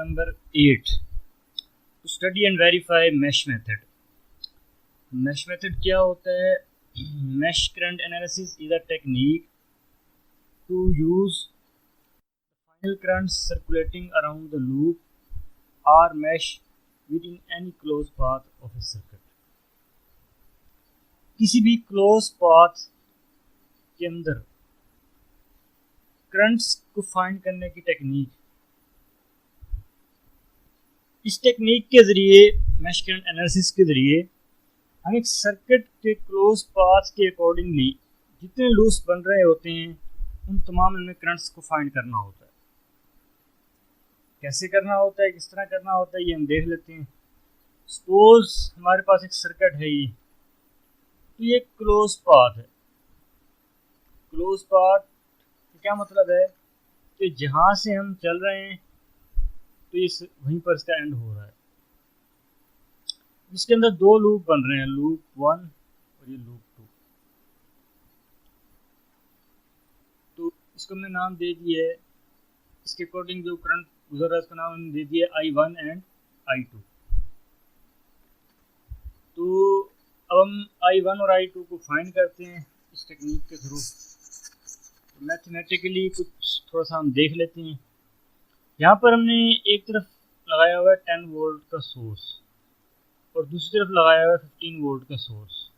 Number 8. To study and verify mesh method. Mesh method क्या होता है? Mesh current analysis is a technique to use final currents circulating around the loop or mesh within any closed path of a circuit. किसी भी closed path के अंदर currents को find करने की टेक्निक, इस टेक्निक के ज़रिए मैश करंट एनालिसिस के ज़रिए हम एक सर्किट के क्लोज पाथ के अकॉर्डिंगली जितने लूप्स बन रहे होते हैं उन तमाम में करंट्स को फाइंड करना होता है। कैसे करना होता है, किस तरह करना होता है, ये हम देख लेते हैं। सपोज हमारे पास एक सर्किट है, ये तो ये क्लोज पाथ है। क्लोज पाथ क्या मतलब है कि जहाँ से हम चल रहे हैं तो इस वहीं पर इसका एंड हो रहा है। इसके अंदर दो लूप बन रहे हैं, लूप 1 और ये लूप 2। तो इसको हमने नाम दे दिया है, इसके अकॉर्डिंग जो करंट गुजर रहा है उसका नाम हमने दे दिया है I1 एंड I2। तो अब हम I1 और I2 को फाइंड करते हैं इस टेक्निक के थ्रू। तो मैथमेटिकली कुछ थोड़ा सा हम देख लेते हैं। यहाँ पर हमने एक तरफ लगाया हुआ है 10 वोल्ट का सोर्स और दूसरी तरफ लगाया हुआ है 15 वोल्ट का सोर्स।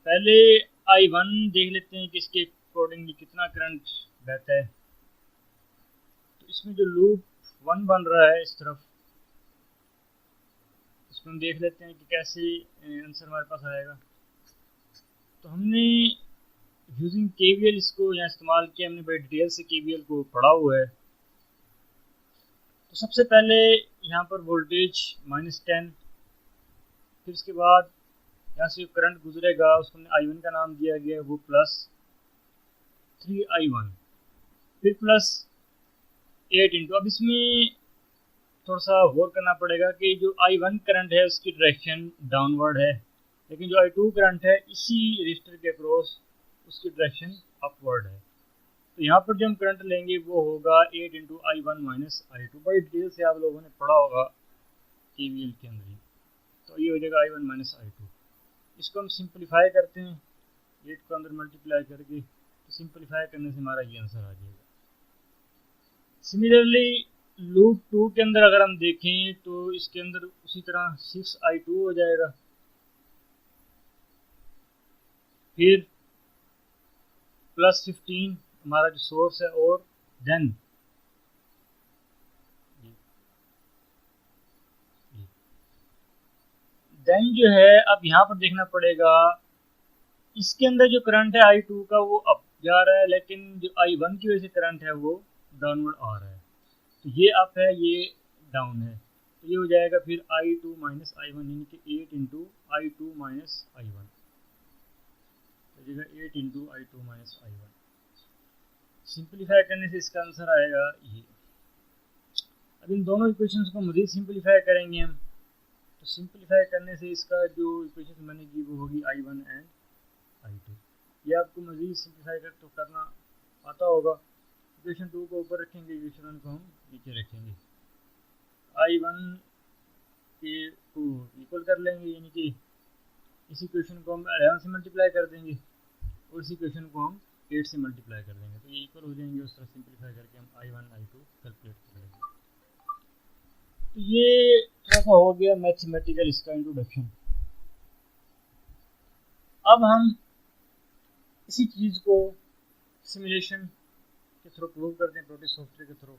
पहले I1 देख लेते हैं कि इसके अकॉर्डिंगली कितना करंट बहता है। तो इसमें जो लूप 1 बन रहा है इस तरफ, इसमें हम देख लेते हैं कि कैसे आंसर हमारे पास आएगा। तो हमने यूजिंग KVL इसको यहाँ इस्तेमाल किया, हमने बड़ी डिटेल से KVL को पढ़ा हुआ है। तो सबसे पहले यहाँ पर वोल्टेज -10, फिर उसके बाद यहाँ से जो करंट गुजरेगा उसको हमने I1 का नाम दिया गया है, वो +3I1, फिर +8 इंटू। अब इसमें थोड़ा सा गौर करना पड़ेगा कि जो I1 करंट है उसकी डायरेक्शन डाउनवर्ड है, लेकिन जो I2 करंट है इसी रजिस्टर के अक्रॉस उसकी डायरेक्शन अपवर्ड है। तो यहाँ पर जो हम करंट लेंगे वो होगा 8 इंटू I1 माइनस I2। बड़ी डिटेल से आप लोगों ने पढ़ा होगा KVL के अंदर ही। तो ये हो जाएगा I1 माइनस I2। इसको हम सिंपलीफाई करते हैं, 8 को अंदर मल्टीप्लाई करके, तो सिंपलीफाई करने से हमारा ये आंसर आ जाएगा। सिमिलरली लूप 2 के अंदर अगर हम देखें तो इसके अंदर उसी तरह 6I2 हो जाएगा, फिर +15 हमारा जो सोर्स है, और देन जो है अब यहाँ पर देखना पड़ेगा, इसके अंदर जो करंट है I2 का वो अप जा रहा है, लेकिन जो I1 की वजह से करंट है वो डाउनवर्ड आ रहा है। तो ये अप है, ये डाउन है, तो ये हो जाएगा फिर I2 माइनस I1, यानी कि 8 इंटू I2 माइनस I1, तो 8 into I2 minus I1। Simplify करने से इसका आंसर आएगा ये। अब इन दोनों इक्वेशंस को मज़ीद सिंपलीफाई करेंगे हम। तो सिंपलीफाई करने से इसका जो इक्वेशन बनेगी वो होगी I1 एंड I2। ये आपको मज़ीद सिंपलीफाई तो करना आता होगा। इक्वेशन 2 को ऊपर रखेंगे, इक्वेशन 1 को हम नीचे रखेंगे। I1 के को इक्वल कर लेंगे, यानी कि इस इक्वेशन को हम 11 से मल्टीप्लाई कर देंगे और इस इक्वेशन को हम 8 से मल्टीप्लाई कर देंगे, तो ये इक्वल हो जाएंगे। उस तरह सिंपलीफाई करके हम I1 I2 कैलकुलेट कर लेंगे। तो ये थोड़ा सा हो गया मैथमेटिकल इसका इंट्रोडक्शन। अब हम इसी चीज़ को सिमुलेशन के थ्रू प्रूव करते हैं, प्रोटेस सॉफ्टवेयर के थ्रू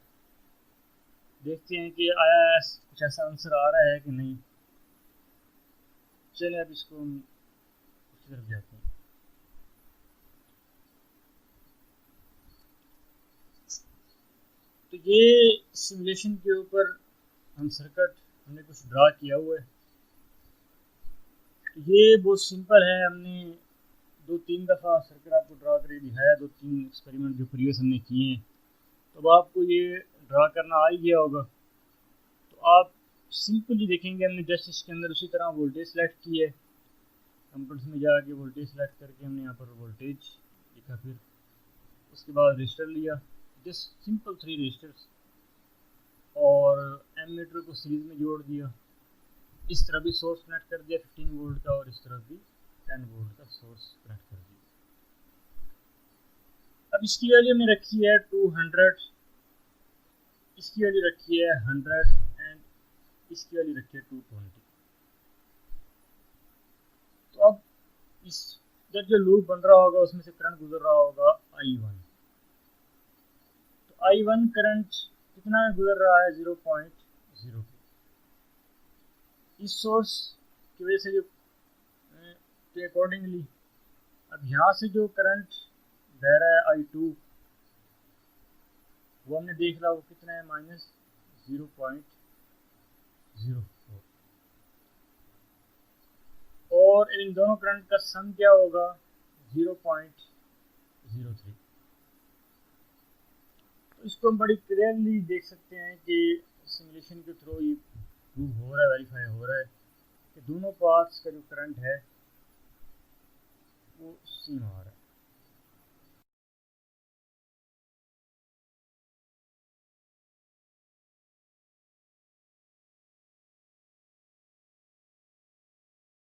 देखते हैं कि आया कुछ ऐसा आंसर आ रहा है कि नहीं। चलिए अब इसको हम उसकी तरफ जाते हैं। तो ये सिमुलेशन के ऊपर हम सर्किट हमने कुछ ड्रा किया हुआ है। ये बहुत सिंपल है, हमने 2-3 दफ़ा सर्किट आपको ड्रा करके दिखाया, 2-3 एक्सपेरिमेंट जो प्रीवियस हमने किए हैं। तो अब आपको ये ड्रा करना आ ही गया होगा। तो आप सिंपली देखेंगे, हमने जस्ट इसके अंदर उसी तरह वोल्टेज सेलेक्ट की है, कंप्यूटर्स में जाके वोल्टेज सेलेक्ट करके हमने यहाँ पर वोल्टेज लिखा, फिर उसके बाद रजिस्टर लिया, जस्ट सिंपल 3 रजिस्टर्स, और एमीटर को सीरीज में जोड़ दिया। इस तरह भी सोर्स कनेक्ट कर दिया 15 वोल्ट का, और इस तरह भी 10 वोल्ट का सोर्स कनेक्ट कर दिया। अब इसकी वैल्यू हमने रखी है 200, इसकी वैल्यू रखी है 100, एंड इसकी वैल्यू रखी है 220। तो अब इस जब जो लूप बन रहा होगा उसमें से करंट गुजर रहा होगा I1। तो I1 करंट कितना गुजर रहा है, 0.0। इस सोर्स की वजह से जो के अकॉर्डिंगली अब यहाँ से जो करंट बह रहा है I2, वो हमने देख रहा वो कितना है, -0.04, और इन दोनों करंट का सम क्या होगा, 0.03। तो इसको हम बड़ी क्लियरली देख सकते हैं कि सिमुलेशन के थ्रू ये प्रूव हो रहा है, वेरीफाई हो रहा है कि दोनों पार्ट्स का जो करंट है वो सेम आ रहा है।